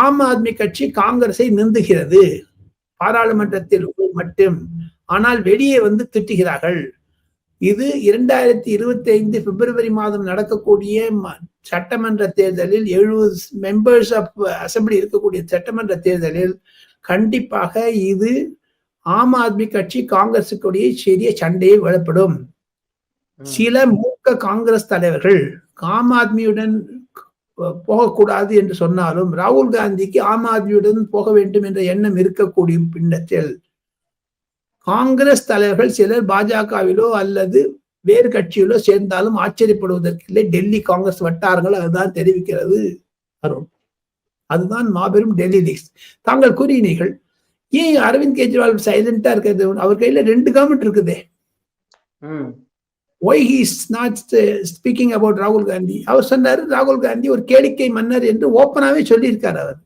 ஆம் ஆத்மி கட்சி காங்கிரஸை நிந்துகிறது பாராளுமன்றத்தில் மட்டும், ஆனால் வெளியே வந்து திட்டுகிறார்கள். இது 2025 பிப்ரவரி மாதம் நடக்கக்கூடிய சட்டமன்ற தேர்தலில் 70 மெம்பர்ஸ் ஆஃப் அசம்பிளி இருக்கக்கூடிய சட்டமன்ற தேர்தலில் கண்டிப்பாக இது ஆம் ஆத்மி கட்சி காங்கிரசுக்குடைய சிறிய சண்டையை வெளிப்படும். சில மூத்த காங்கிரஸ் தலைவர்கள் ஆம் ஆத்மியுடன் போகக்கூடாது என்று சொன்னாலும் ராகுல் காந்திக்கு ஆம் ஆத்மியுடன் போக வேண்டும் என்ற எண்ணம் இருக்கக்கூடிய பின்னத்தில் காங்கிரஸ் தலைவர்கள் சிலர் பாஜகவிலோ அல்லது வேறு கட்சியிலோ சேர்ந்தாலும் ஆச்சரியப்படுவதற்கில்லை. டெல்லி காங்கிரஸ் வட்டாரங்கள் அதுதான் தெரிவிக்கிறது. அருண், அதுதான் மாபெரும் டெல்லி லீக்ஸ். தாங்கள் கூறினீர்கள், ஏன் அரவிந்த் கெஜ்ரிவால் சைலண்டா இருக்கிறது? அவர் கையில 2 கவர்மெண்ட் இருக்குதே. why he is not speaking about ராகுல் காந்தி? அவர் சொன்னாரு ராகுல் காந்தி ஒரு கேளிக்கை மன்னர் என்று ஓப்பனாவே சொல்லியிருக்காரு அவர்.